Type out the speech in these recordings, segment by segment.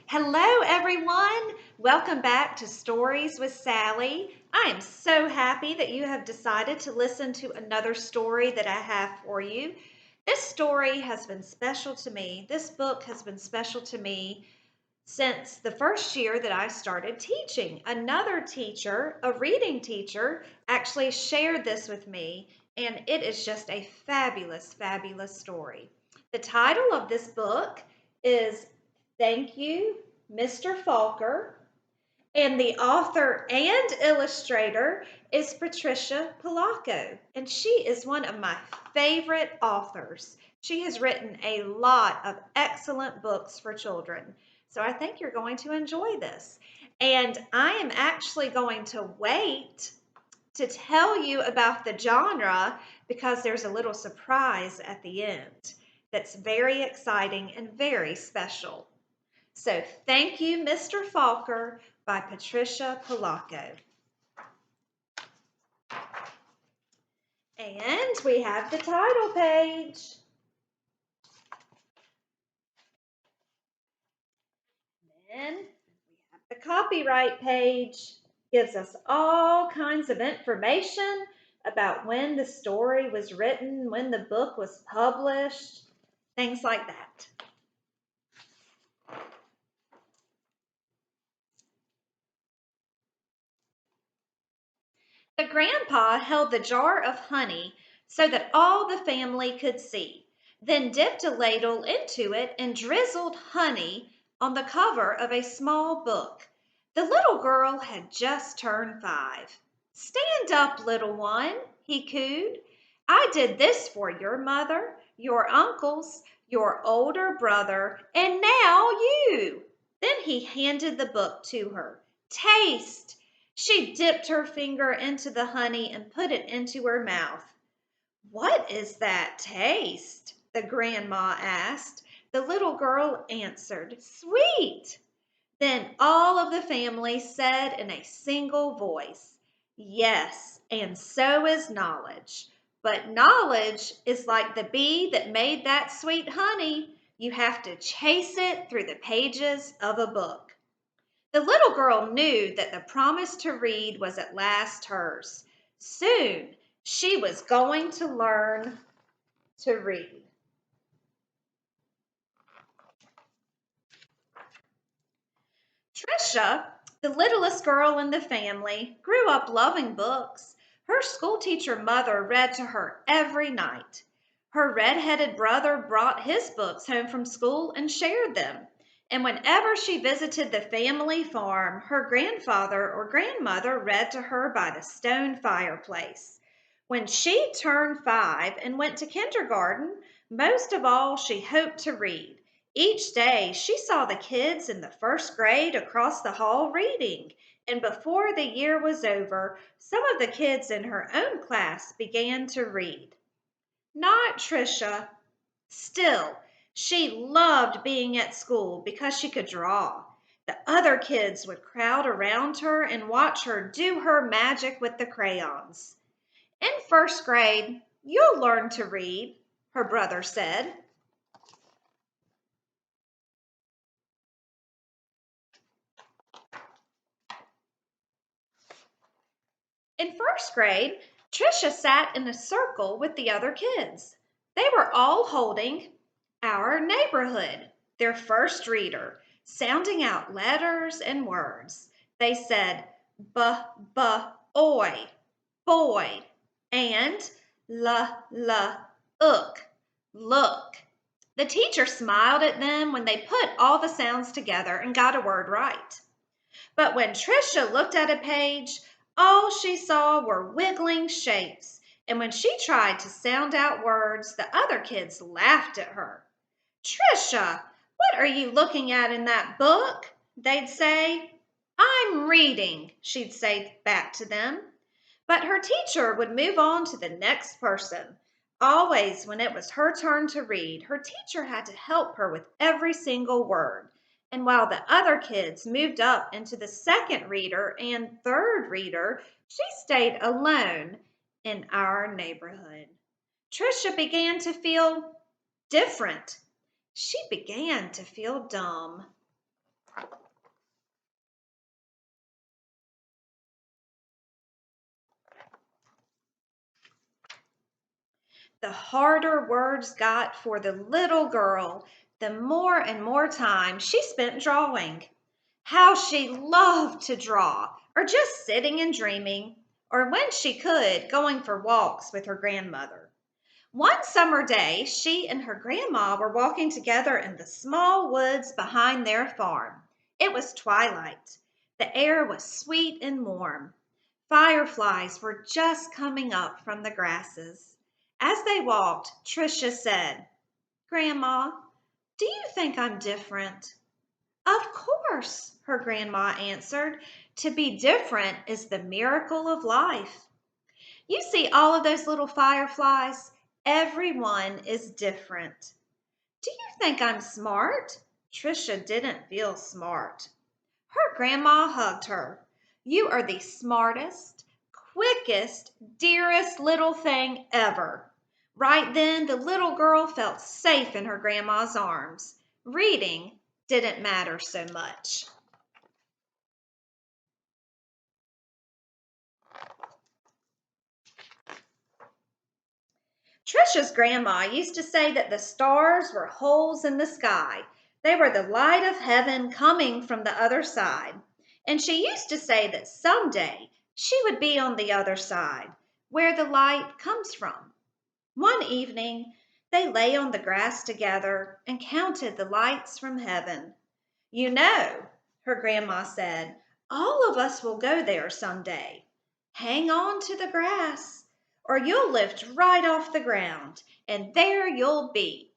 Hello, everyone. Welcome back to Stories with Sally. I am so happy that you have decided to listen to another story that I have for you. This story has been special to me. This book has been special to me since the first year that I started teaching. Another teacher, a reading teacher, actually shared this with me, and it is just a fabulous, fabulous story. The title of this book is Thank You, Mr. Falker, and the author and illustrator is Patricia Polacco, and she is one of my favorite authors. She has written a lot of excellent books for children, so I think you're going to enjoy this. And I am actually going to wait to tell you about the genre because there's a little surprise at the end that's very exciting and very special. So, Thank You, Mr. Falker by Patricia Polacco. And we have the title page. Then we have the copyright page. Gives us all kinds of information about when the story was written, when the book was published, things like that. The grandpa held the jar of honey so that all the family could see, then dipped a ladle into it and drizzled honey on the cover of a small book. The little girl had just turned 5. Stand up, little one, he cooed. I did this for your mother, your uncles, your older brother, and now you. Then he handed the book to her. Taste! She dipped her finger into the honey and put it into her mouth. What is that taste? The grandma asked. The little girl answered, Sweet! Then all of the family said in a single voice, Yes, and so is knowledge. But knowledge is like the bee that made that sweet honey. You have to chase it through the pages of a book. The little girl knew that the promise to read was at last hers. Soon she was going to learn to read. Trisha, the littlest girl in the family, grew up loving books. Her schoolteacher mother read to her every night. Her red-headed brother brought his books home from school and shared them. And whenever she visited the family farm, her grandfather or grandmother read to her by the stone fireplace. When she turned 5 and went to kindergarten, most of all she hoped to read. Each day she saw the kids in the first grade across the hall reading, and before the year was over, some of the kids in her own class began to read. Not Trisha. Still, she loved being at school because she could draw. The other kids would crowd around her and watch her do her magic with the crayons. In first grade, you'll learn to read, her brother said. In first grade, Trisha sat in a circle with the other kids. They were all holding Our Neighborhood, their first reader, sounding out letters and words. They said oi, boy, and ook, look. The teacher smiled at them when they put all the sounds together and got a word right. But when Trisha looked at a page, all she saw were wiggling shapes, and when she tried to sound out words, the other kids laughed at her. Trisha, what are you looking at in that book? They'd say. I'm reading, she'd say back to them. But her teacher would move on to the next person. Always, when it was her turn to read, her teacher had to help her with every single word. And while the other kids moved up into the second reader and third reader, she stayed alone in Our Neighborhood. Trisha began to feel different. She began to feel dumb. The harder words got for the little girl, the more and more time she spent drawing. How she loved to draw, or just sitting and dreaming, or when she could, going for walks with her grandmother. One summer day, she and her grandma were walking together in the small woods behind their farm. It was twilight. The air was sweet and warm. Fireflies were just coming up from the grasses. As they walked, Tricia said, "Grandma, do you think I'm different?" "Of course," her grandma answered. "To be different is the miracle of life. You see all of those little fireflies? Everyone is different." "Do you think I'm smart?" Tricia didn't feel smart. Her grandma hugged her. "You are the smartest, quickest, dearest little thing ever." Right then, the little girl felt safe in her grandma's arms. Reading didn't matter so much. Trisha's grandma used to say that the stars were holes in the sky. They were the light of heaven coming from the other side. And she used to say that someday she would be on the other side, where the light comes from. One evening, they lay on the grass together and counted the lights from heaven. "You know," her grandma said, "all of us will go there someday. Hang on to the grass, or you'll lift right off the ground, and there you'll be."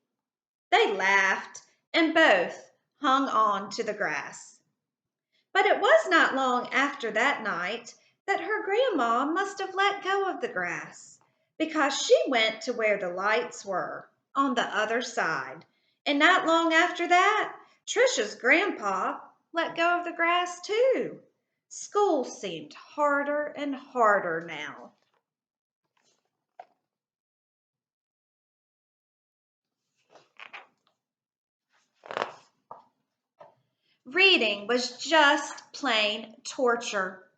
They laughed and both hung on to the grass. But it was not long after that night that her grandma must have let go of the grass, because she went to where the lights were, on the other side. And not long after that, Trisha's grandpa let go of the grass too. School seemed harder and harder now. Reading was just plain torture.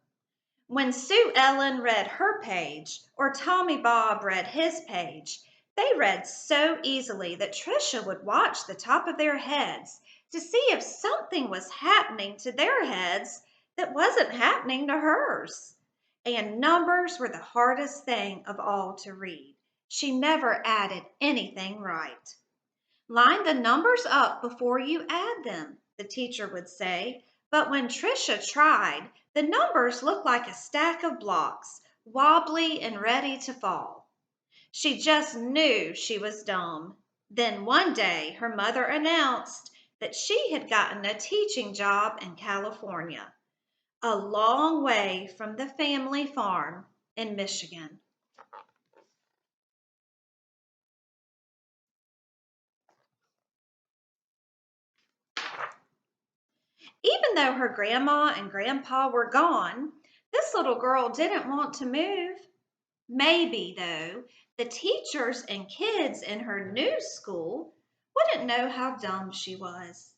When Sue Ellen read her page or Tommy Bob read his page, they read so easily that Tricia would watch the top of their heads to see if something was happening to their heads that wasn't happening to hers. And numbers were the hardest thing of all to read. She never added anything right. "Line the numbers up before you add them," the teacher would say. But when Tricia tried, the numbers looked like a stack of blocks, wobbly and ready to fall. She just knew she was dumb. Then one day her mother announced that she had gotten a teaching job in California, a long way from the family farm in Michigan. Even though her grandma and grandpa were gone, this little girl didn't want to move. Maybe, though, the teachers and kids in her new school wouldn't know how dumb she was.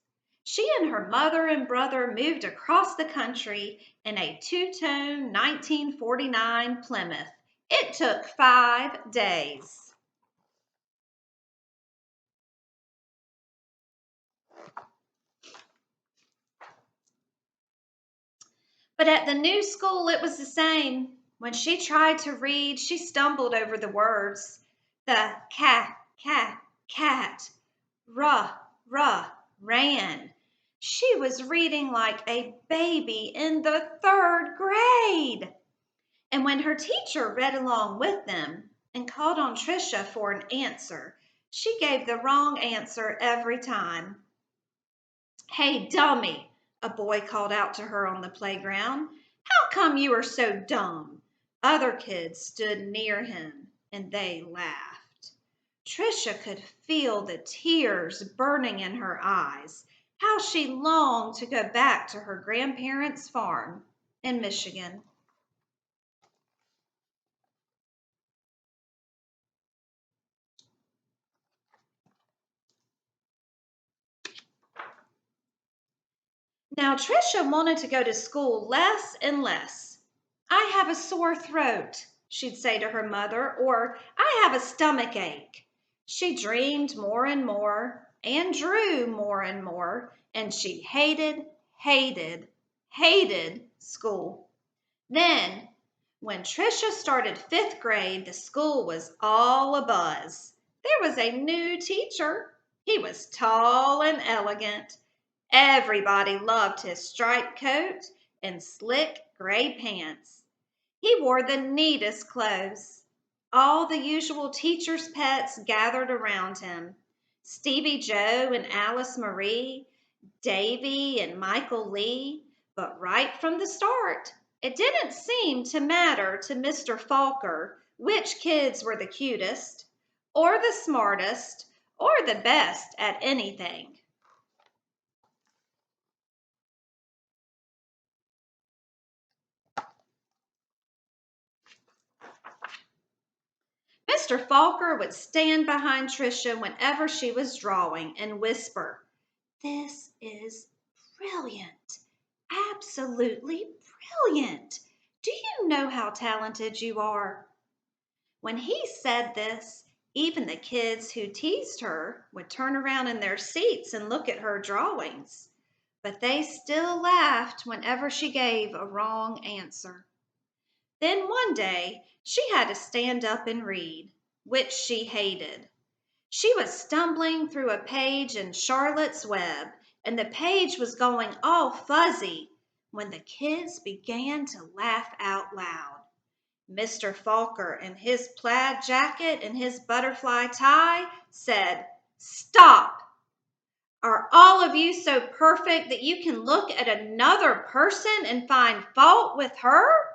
She and her mother and brother moved across the country in a two-tone 1949 Plymouth. It took 5 days. But at the new school, it was the same. When she tried to read, she stumbled over the words. The cat, ruh, ran. She was reading like a baby in the third grade. And when her teacher read along with them and called on Tricia for an answer, she gave the wrong answer every time. "Hey, dummy," a boy called out to her on the playground. "How come you are so dumb?" Other kids stood near him and they laughed. Tricia could feel the tears burning in her eyes. How she longed to go back to her grandparents' farm in Michigan. Now, Tricia wanted to go to school less and less. I have a sore throat, she'd say to her mother, or I have a stomach ache. She dreamed more and drew more, and she hated school. Then, when Tricia started fifth grade, the school was all abuzz. There was a new teacher. He was tall and elegant. Everybody loved his striped coat and slick gray pants. He wore the neatest clothes. All the usual teacher's pets gathered around him. Stevie Joe and Alice Marie, Davy and Michael Lee. But right from the start, it didn't seem to matter to Mr. Falker which kids were the cutest, or the smartest, or the best at anything. Mr. Falker would stand behind Tricia whenever she was drawing and whisper, "This is brilliant, absolutely brilliant. Do you know how talented you are?" When he said this, even the kids who teased her would turn around in their seats and look at her drawings. But they still laughed whenever she gave a wrong answer. Then one day she had to stand up and read, which she hated. She was stumbling through a page in Charlotte's Web, and the page was going all fuzzy when the kids began to laugh out loud. Mr. Falker, in his plaid jacket and his butterfly tie, said, "Stop! Are all of you so perfect that you can look at another person and find fault with her?"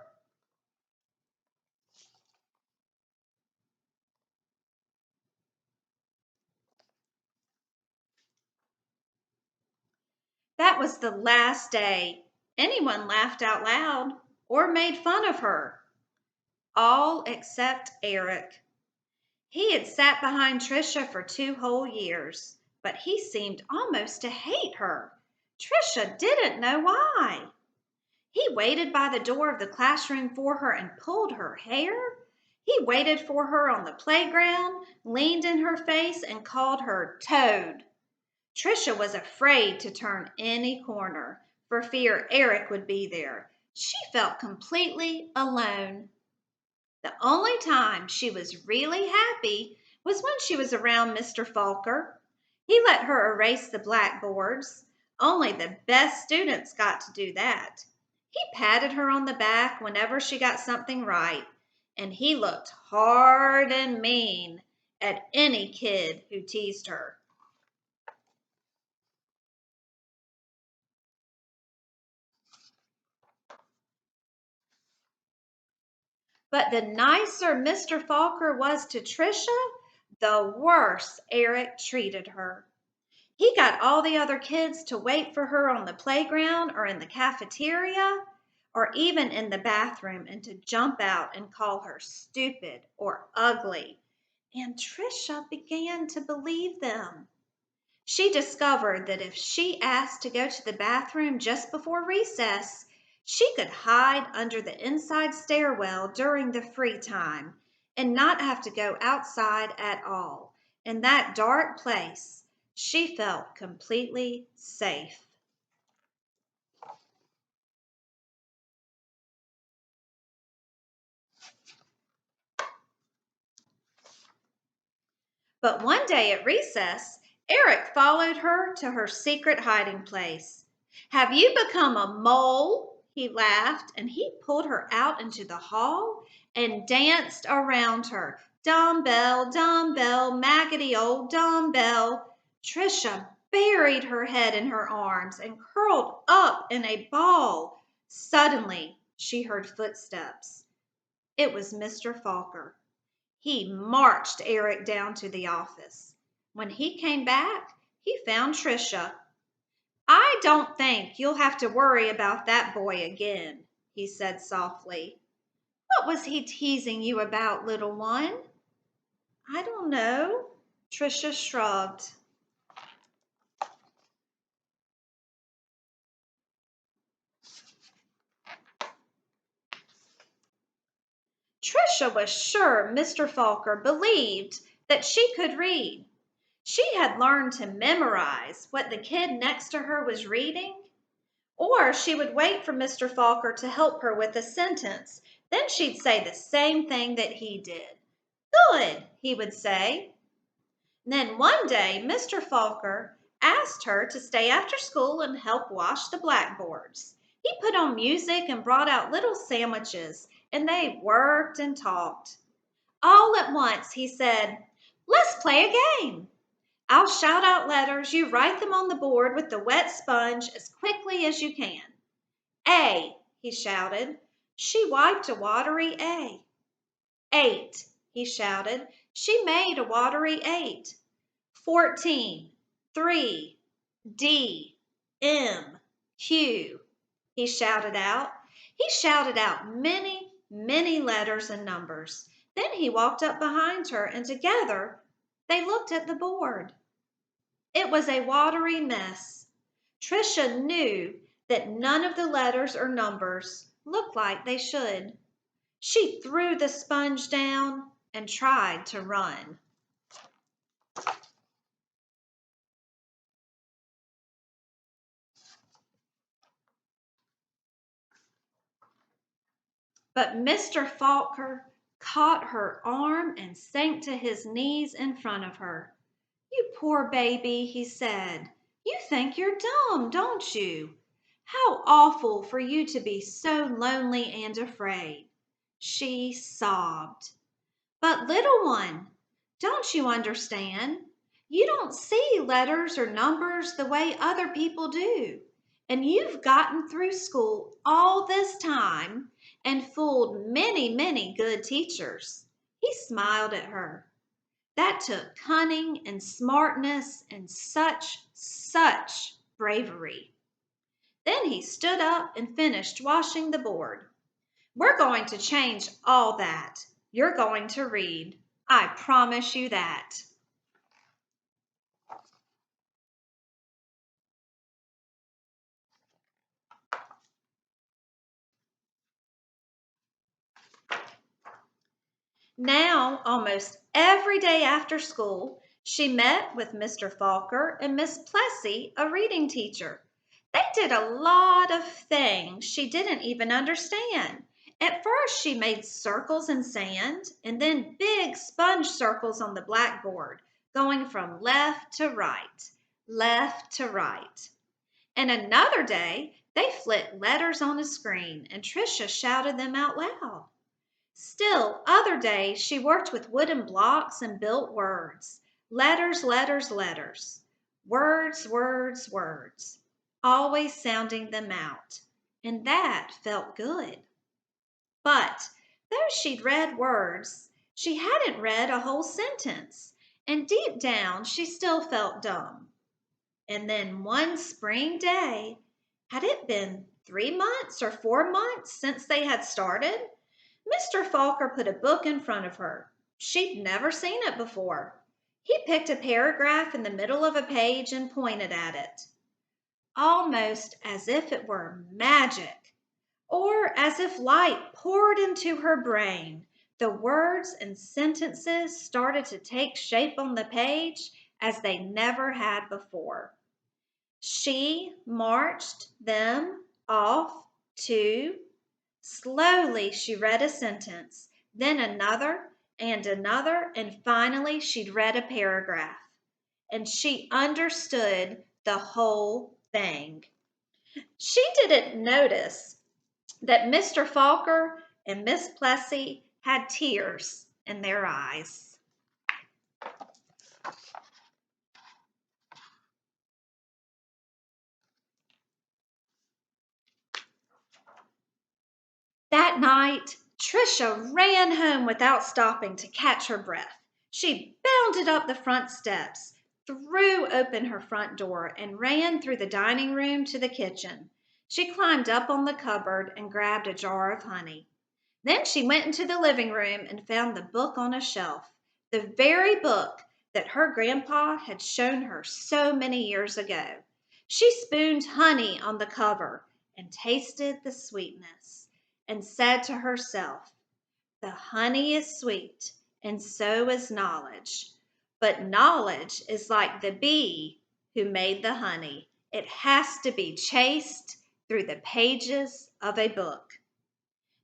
That was the last day anyone laughed out loud or made fun of her. All except Eric. He had sat behind Tricia for 2 whole years, but he seemed almost to hate her. Tricia didn't know why. He waited by the door of the classroom for her and pulled her hair. He waited for her on the playground, leaned in her face, and called her Toad. Tricia was afraid to turn any corner for fear Eric would be there. She felt completely alone. The only time she was really happy was when she was around Mr. Falker. He let her erase the blackboards. Only the best students got to do that. He patted her on the back whenever she got something right, and he looked hard and mean at any kid who teased her. But the nicer Mr. Falker was to Tricia, the worse Eric treated her. He got all the other kids to wait for her on the playground or in the cafeteria or even in the bathroom and to jump out and call her stupid or ugly. And Tricia began to believe them. She discovered that if she asked to go to the bathroom just before recess, she could hide under the inside stairwell during the free time and not have to go outside at all. In that dark place, she felt completely safe. But one day at recess, Eric followed her to her secret hiding place. "Have you become a mole?" he laughed, and he pulled her out into the hall and danced around her. Dumbbell, dumbbell, maggoty old dumbbell. Tricia buried her head in her arms and curled up in a ball. Suddenly, she heard footsteps. It was Mr. Falker. He marched Eric down to the office. When he came back, he found Tricia. "I don't think you'll have to worry about that boy again," he said softly. "What was he teasing you about, little one?" "I don't know." Tricia shrugged. Tricia was sure Mr. Falker believed that she could read. She had learned to memorize what the kid next to her was reading, or she would wait for Mr. Falker to help her with a sentence. Then she'd say the same thing that he did. Good, he would say. Then one day Mr. Falker asked her to stay after school and help wash the blackboards. He put on music and brought out little sandwiches, and they worked and talked. All at once he said, "Let's play a game. I'll shout out letters. You write them on the board with the wet sponge as quickly as you can." A, he shouted. She wiped a watery A. 8, he shouted. She made a watery 8. 14, 3, D, M, Q, he shouted out. He shouted out many, many letters and numbers. Then he walked up behind her, and together they looked at the board. It was a watery mess. Tricia knew that none of the letters or numbers looked like they should. She threw the sponge down and tried to run. But Mr. Falker caught her arm and sank to his knees in front of her. "You poor baby," he said. "You think you're dumb, don't you? How awful for you to be so lonely and afraid." She sobbed. "But little one, don't you understand? You don't see letters or numbers the way other people do. And you've gotten through school all this time and fooled many, many good teachers." He smiled at her. That took cunning and smartness and such bravery. Then he stood up and finished washing the board. "We're going to change all that. You're going to read. I promise you that." Now, almost every day after school, she met with Mr. Falker and Miss Plessy, a reading teacher. They did a lot of things she didn't even understand. At first, she made circles in sand and then big sponge circles on the blackboard, going from left to right, left to right. And another day, they flicked letters on a screen and Tricia shouted them out loud. Still other days she worked with wooden blocks and built words. Letters, letters, letters. Words, words, words. Always sounding them out. And that felt good. But though she'd read words, she hadn't read a whole sentence. And deep down she still felt dumb. And then one spring day, had it been 3 months or 4 months since they had started? Mr. Falker put a book in front of her. She'd never seen it before. He picked a paragraph in the middle of a page and pointed at it. Almost as if it were magic, or as if light poured into her brain, the words and sentences started to take shape on the page as they never had before. She marched them off to. Slowly she read a sentence, then another and another, and finally she'd read a paragraph. And she understood the whole thing. She didn't notice that Mr. Falker and Miss Plessy had tears in their eyes. That night, Tricia ran home without stopping to catch her breath. She bounded up the front steps, threw open her front door, and ran through the dining room to the kitchen. She climbed up on the cupboard and grabbed a jar of honey. Then she went into the living room and found the book on a shelf, the very book that her grandpa had shown her so many years ago. She spooned honey on the cover and tasted the sweetness and said to herself, The honey is sweet, and so is knowledge. But knowledge is like the bee who made the honey. It has to be chased through the pages of a book.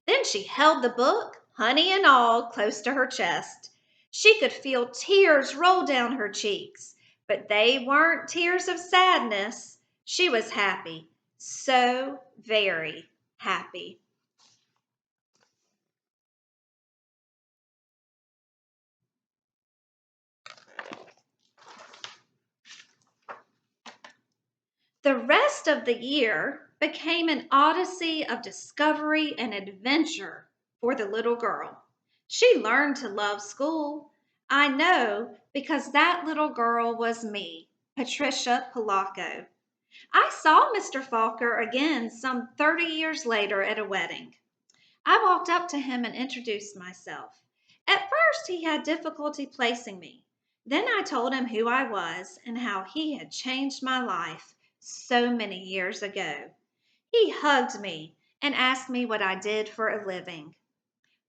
Then she held the book, honey and all, close to her chest. She could feel tears roll down her cheeks, but they weren't tears of sadness. She was happy, so very happy. The rest of the year became an odyssey of discovery and adventure for the little girl. She learned to love school. I know because that little girl was me, Patricia Polacco. I saw Mr. Falker again some 30 years later at a wedding. I walked up to him and introduced myself. At first, he had difficulty placing me. Then I told him who I was and how he had changed my life so many years ago. He hugged me and asked me what I did for a living.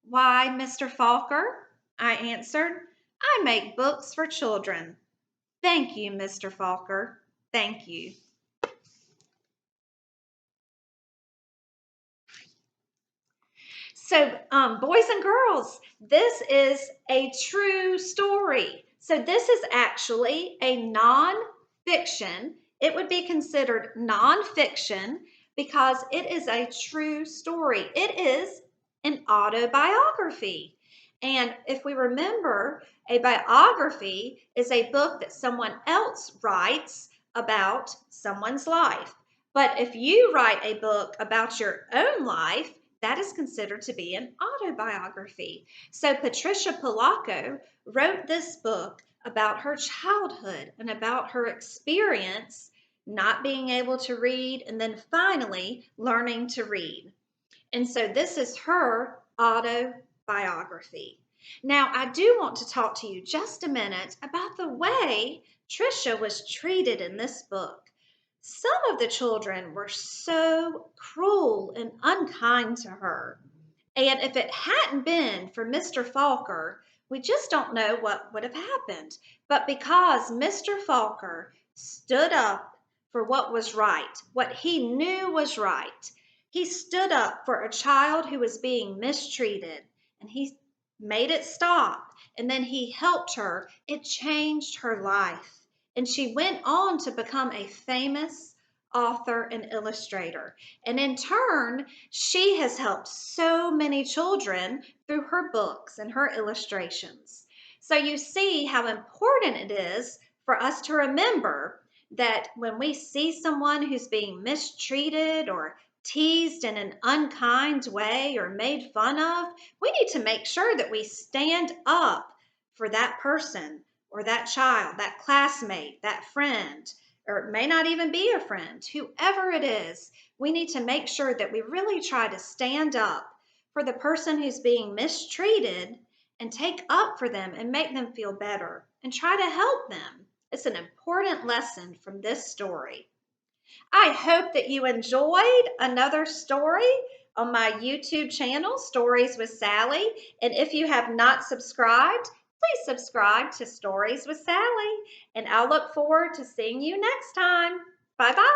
Why, Mr. Falker, I answered, I make books for children. Thank you, Mr. Falker. Thank you. So, boys and girls, this is a true story. So, this is actually a non-fiction. It would be considered non-fiction because it is a true story. It is an autobiography. And if we remember, a biography is a book that someone else writes about someone's life. But if you write a book about your own life, that is considered to be an autobiography. So Patricia Polacco wrote this book about her childhood and about her experience not being able to read and then finally learning to read. And so this is her autobiography. Now, I do want to talk to you just a minute about the way Trisha was treated in this book. Some of the children were so cruel and unkind to her. And if it hadn't been for Mr. Falker, we just don't know what would have happened. But because Mr. Falker stood up for what was right, what he knew was right, he stood up for a child who was being mistreated and he made it stop. And then he helped her. It changed her life. And she went on to become a famous author and illustrator. And in turn, she has helped so many children through her books and her illustrations. So you see how important it is for us to remember that when we see someone who's being mistreated or teased in an unkind way or made fun of, we need to make sure that we stand up for that person or that child, that classmate, that friend, or it may not even be a friend, whoever it is, we need to make sure that we really try to stand up for the person who's being mistreated and take up for them and make them feel better and try to help them. It's an important lesson from this story. I hope that you enjoyed another story on my YouTube channel, Stories with Sally. And if you have not subscribed, please subscribe to Stories with Sally. And I'll look forward to seeing you next time. Bye bye.